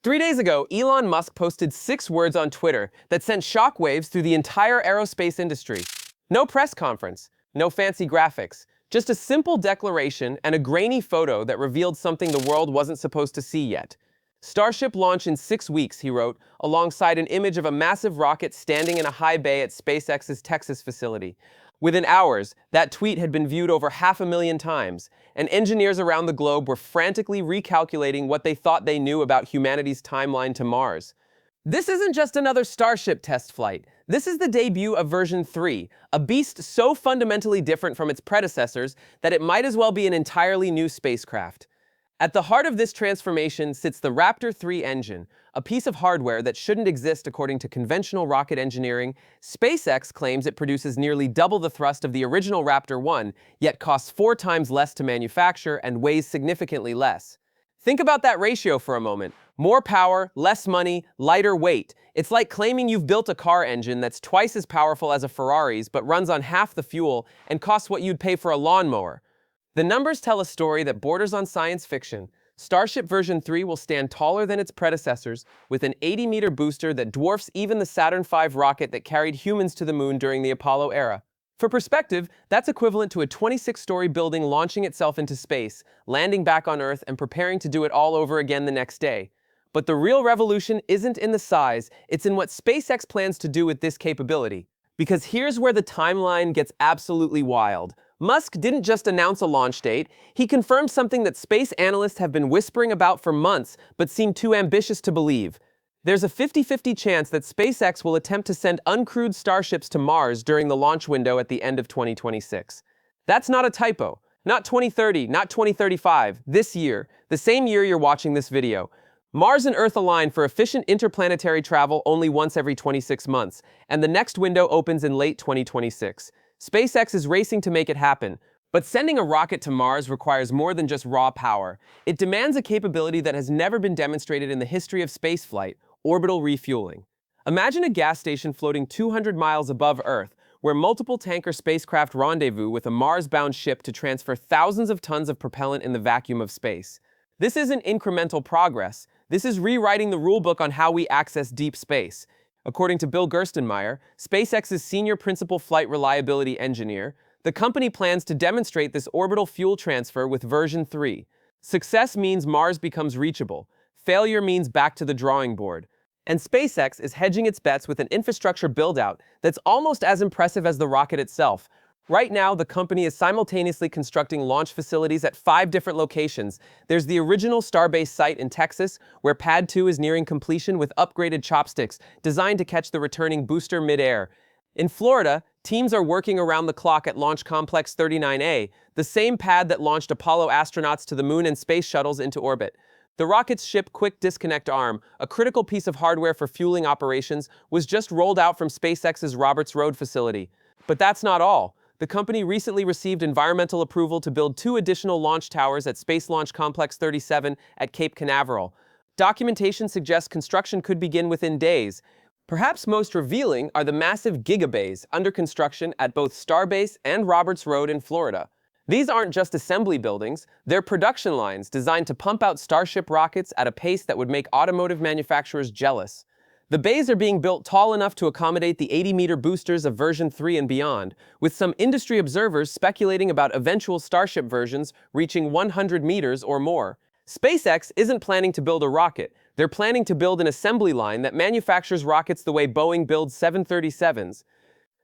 3 days ago, Elon Musk posted 6 words on Twitter that sent shockwaves through the entire aerospace industry. No press conference, no fancy graphics, just a simple declaration and a grainy photo that revealed something the world wasn't supposed to see yet. Starship launch in 6 weeks, he wrote, alongside an image of a massive rocket standing in a high bay at SpaceX's Texas facility. Within hours, that tweet had been viewed over 500,000 times, and engineers around the globe were frantically recalculating what they thought they knew about humanity's timeline to Mars. This isn't just another Starship test flight. This is the debut of version 3, a beast so fundamentally different from its predecessors that it might as well be an entirely new spacecraft. At the heart of this transformation sits the Raptor 3 engine, a piece of hardware that shouldn't exist according to conventional rocket engineering. SpaceX claims it produces nearly double the thrust of the original Raptor 1, yet costs 4 times less to manufacture and weighs significantly less. Think about that ratio for a moment. More power, less money, lighter weight. It's like claiming you've built a car engine that's twice as powerful as a Ferrari's but runs on half the fuel and costs what you'd pay for a lawnmower. The numbers tell a story that borders on science fiction. Starship version 3 will stand taller than its predecessors, with an 80-meter booster that dwarfs even the Saturn V rocket that carried humans to the moon during the Apollo era. For perspective, that's equivalent to a 26-story building launching itself into space, landing back on Earth, and preparing to do it all over again the next day. But the real revolution isn't in the size, it's in what SpaceX plans to do with this capability. Because here's where the timeline gets absolutely wild. Musk didn't just announce a launch date, he confirmed something that space analysts have been whispering about for months but seem too ambitious to believe. There's a 50-50 chance that SpaceX will attempt to send uncrewed starships to Mars during the launch window at the end of 2026. That's not a typo. Not 2030, not 2035, this year, the same year you're watching this video. Mars and Earth align for efficient interplanetary travel only once every 26 months, and the next window opens in late 2026. SpaceX is racing to make it happen, but sending a rocket to Mars requires more than just raw power. It demands a capability that has never been demonstrated in the history of spaceflight: orbital refueling. Imagine a gas station floating 200 miles above Earth, where multiple tanker spacecraft rendezvous with a Mars-bound ship to transfer thousands of tons of propellant in the vacuum of space. This isn't incremental progress. This is rewriting the rulebook on how we access deep space. According to Bill Gerstenmaier, SpaceX's senior principal flight reliability engineer, the company plans to demonstrate this orbital fuel transfer with version 3. Success means Mars becomes reachable. Failure means back to the drawing board. And SpaceX is hedging its bets with an infrastructure build-out that's almost as impressive as the rocket itself. Right now, the company is simultaneously constructing launch facilities at 5 different locations. There's the original Starbase site in Texas, where Pad 2 is nearing completion with upgraded chopsticks designed to catch the returning booster mid-air. In Florida, teams are working around the clock at Launch Complex 39A, the same pad that launched Apollo astronauts to the moon and space shuttles into orbit. The rocket's ship quick disconnect arm, a critical piece of hardware for fueling operations, was just rolled out from SpaceX's Roberts Road facility. But that's not all. The company recently received environmental approval to build 2 additional launch towers at Space Launch Complex 37 at Cape Canaveral. Documentation suggests construction could begin within days. Perhaps most revealing are the massive gigabays under construction at both Starbase and Roberts Road in Florida. These aren't just assembly buildings, they're production lines designed to pump out Starship rockets at a pace that would make automotive manufacturers jealous. The bays are being built tall enough to accommodate the 80-meter boosters of version 3 and beyond, with some industry observers speculating about eventual Starship versions reaching 100 meters or more. SpaceX isn't planning to build a rocket. They're planning to build an assembly line that manufactures rockets the way Boeing builds 737s.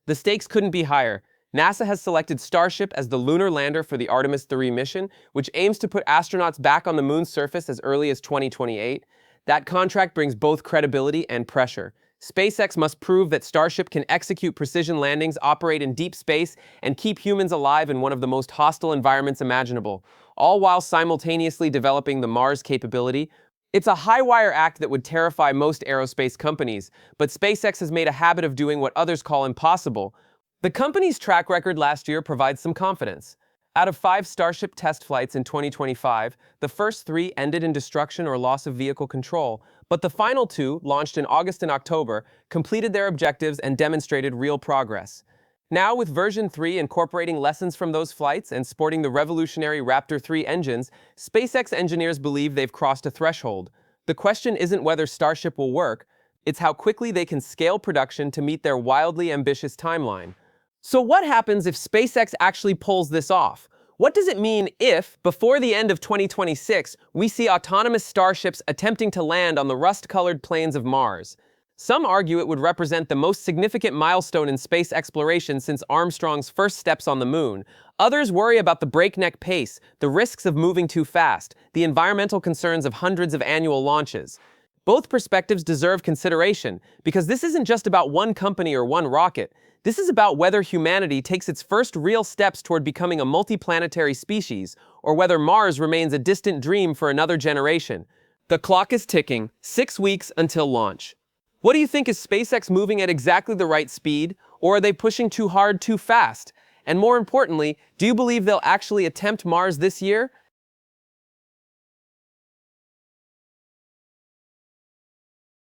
The stakes couldn't be higher. NASA has selected Starship as the lunar lander for the Artemis 3 mission, which aims to put astronauts back on the moon's surface as early as 2028. That contract brings both credibility and pressure. SpaceX must prove that Starship can execute precision landings, operate in deep space, and keep humans alive in one of the most hostile environments imaginable, all while simultaneously developing the Mars capability. It's a high-wire act that would terrify most aerospace companies, but SpaceX has made a habit of doing what others call impossible. The company's track record last year provides some confidence. Out of 5 Starship test flights in 2025, the first 3 ended in destruction or loss of vehicle control, but the final 2, launched in August and October, completed their objectives and demonstrated real progress. Now, with version 3 incorporating lessons from those flights and sporting the revolutionary Raptor 3 engines, SpaceX engineers believe they've crossed a threshold. The question isn't whether Starship will work, it's how quickly they can scale production to meet their wildly ambitious timeline. So what happens if SpaceX actually pulls this off? What does it mean if, before the end of 2026, we see autonomous starships attempting to land on the rust-colored plains of Mars? Some argue it would represent the most significant milestone in space exploration since Armstrong's first steps on the moon. Others worry about the breakneck pace, the risks of moving too fast, the environmental concerns of hundreds of annual launches. Both perspectives deserve consideration, because this isn't just about one company or one rocket. This is about whether humanity takes its first real steps toward becoming a multiplanetary species, or whether Mars remains a distant dream for another generation. The clock is ticking, 6 weeks until launch. What do you think? Is SpaceX moving at exactly the right speed, or are they pushing too hard too fast? And more importantly, do you believe they'll actually attempt Mars this year?